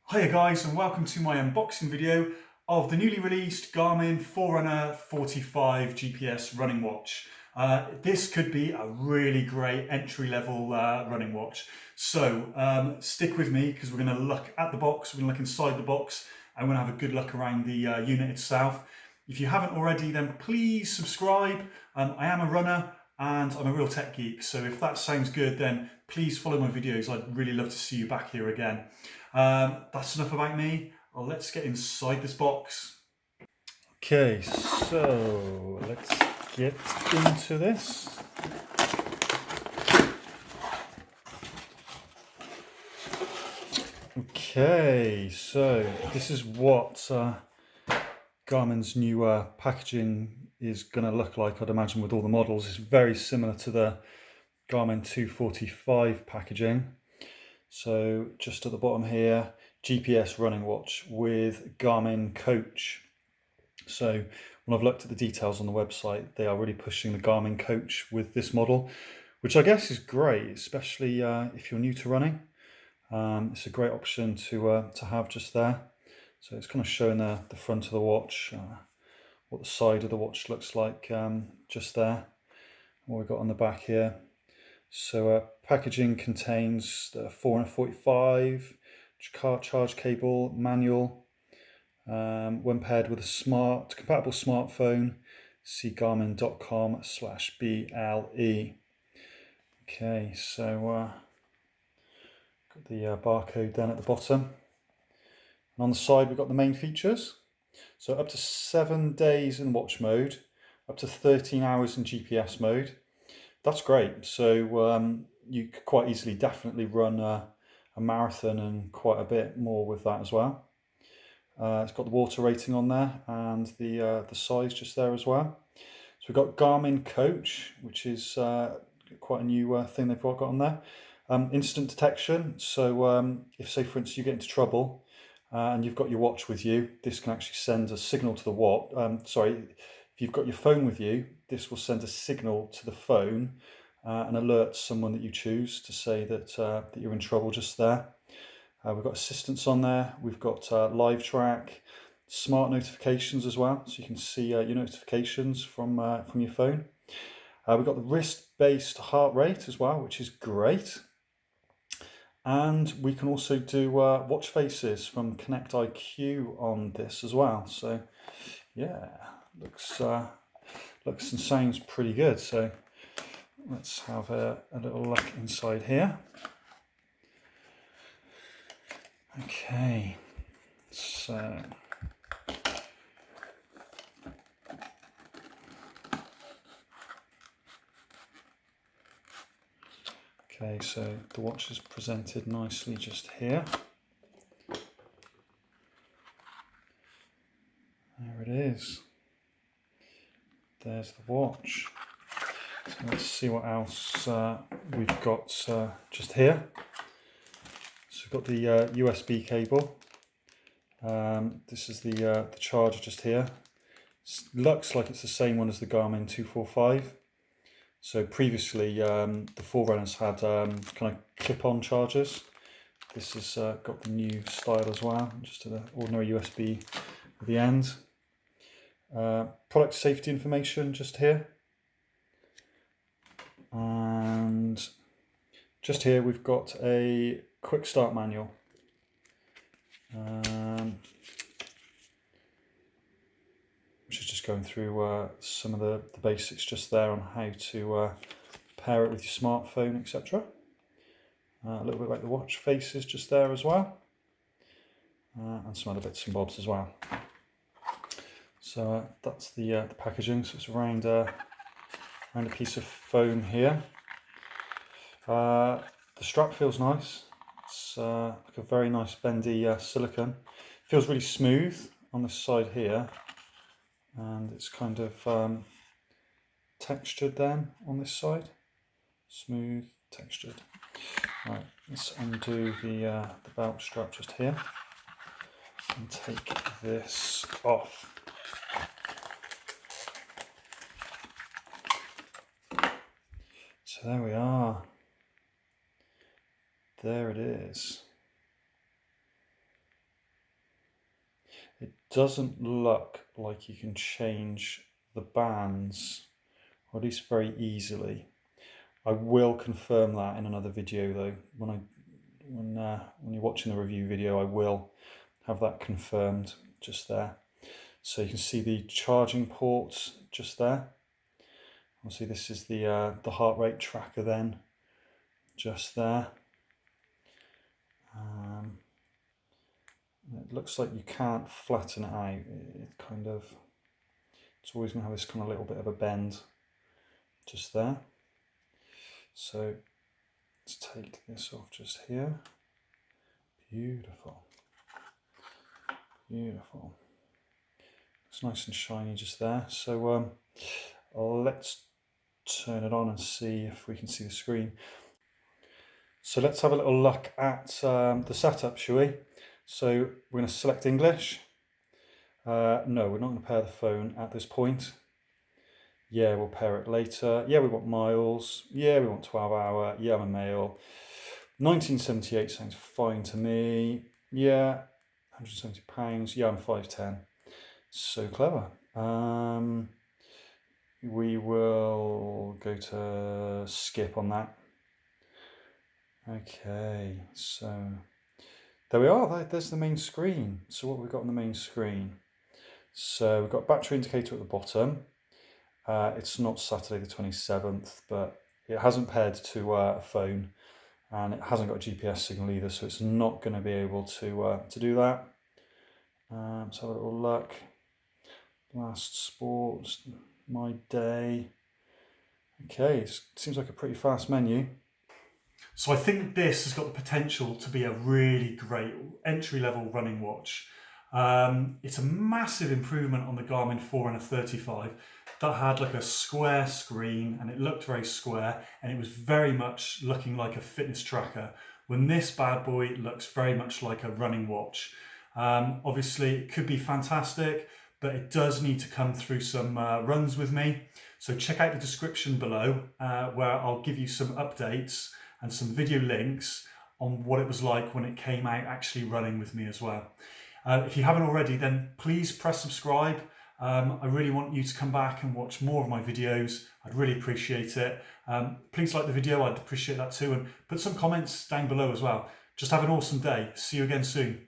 Hiya guys, and welcome to my unboxing video of the newly released Garmin Forerunner 45 GPS running watch. This could be a really great entry-level running watch. So stick with me because we're going to look at the box, we're going to look inside the box, and we're going to have a good look around the unit itself. If you haven't already, then please subscribe. I am a runner and I'm a real tech geek, so if that sounds good, then please follow my videos. I'd really love to see you back here again. That's enough about me. Let's get inside this box. Okay, so let's get into this. Okay, so this is what Garmin's new packaging is going to look like, I'd imagine, with all the models. It's very similar to the Garmin 245 packaging. So just at the bottom here, GPS running watch with Garmin Coach. So when I've looked at the details on the website, they are really pushing the Garmin Coach with this model, which I guess is great, especially if you're new to running. It's a great option to have just there. So it's kind of showing the front of the watch, what the side of the watch looks like just there. What we've got on the back here. So packaging contains the 445 charge cable, manual. When paired with a compatible smartphone, see garmin.com/BLE. Okay, so got the barcode then at the bottom. And on the side, we've got the main features. So up to 7 days in watch mode, up to 13 hours in GPS mode. That's great. So you could quite easily definitely run a marathon and quite a bit more with that as well. It's got the water rating on there and the size just there as well. So we've got Garmin Coach, which is quite a new thing they've got on there. Instant detection. So if, say, for instance, you get into trouble and you've got your watch with you, this can actually send a signal to the watch. If you've got your phone with you, this will send a signal to the phone and alert someone that you choose to say that you're in trouble just there. We've got assistance on there. We've got live track, smart notifications as well, so you can see your notifications from your phone. We've got the wrist-based heart rate as well, which is great. And we can also do watch faces from Connect IQ on this as well. So yeah, looks and sounds pretty good. So let's have a little look inside here. Okay, so the watch is presented nicely just here. There it is. There's the watch. So let's see what else we've got just here. So we've got the USB cable. This is the charger just here. Looks like it's the same one as the Garmin 245. So previously the Forerunners had kind of clip-on chargers. This has got the new style as well, just an ordinary USB at the end. Product safety information just here. And just here we've got a quick start manual. Which is just going through some of the basics just there on how to pair it with your smartphone, etc. A little bit about the watch faces just there as well. And some other bits and bobs as well. So that's the packaging. So it's around a piece of foam here. The strap feels nice. It's like a very nice bendy silicone. Feels really smooth on this side here. And it's kind of textured then on this side. Smooth, textured. Right, let's undo the belt strap just here and take this off. So there we are. There it is. It doesn't look like you can change the bands, or at least very easily. I will confirm that in another video though. When you're watching the review video, I will have that confirmed just there. So you can see the charging ports just there. Obviously this is the heart rate tracker then, just there. It looks like you can't flatten it out. It's always going to have this kind of little bit of a bend just there. So let's take this off just here. Beautiful. Beautiful. It's nice and shiny just there. So let's turn it on and see if we can see the screen. So let's have a little look at the setup, shall we? So we're going to select English. No, we're not going to pair the phone at this point. Yeah, we'll pair it later. Yeah, we want miles. Yeah, we want 12 hour. Yeah, I'm a male. 1978 sounds fine to me. Yeah, £170. Yeah, I'm 5'10". So clever. We will go to skip on that. Okay, so there we are. There's the main screen. So what have we got on the main screen? So we've got battery indicator at the bottom. It's not Saturday the 27th, but it hasn't paired to a phone, and it hasn't got a GPS signal either, so it's not going to be able to do that. Let's have a little look. Last sports, my day. Okay, it seems like a pretty fast menu. So I think this has got the potential to be a really great entry-level running watch. It's a massive improvement on the Garmin Forerunner 35 that had like a square screen, and it looked very square, and it was very much looking like a fitness tracker, when this bad boy looks very much like a running watch. Obviously it could be fantastic, but it does need to come through some runs with me. So check out the description below where I'll give you some updates and some video links on what it was like when it came out actually running with me as well. If you haven't already, then please press subscribe. I really want you to come back and watch more of my videos. I'd really appreciate it. Please like the video, I'd appreciate that too, and put some comments down below as well. Just have an awesome day. See you again soon.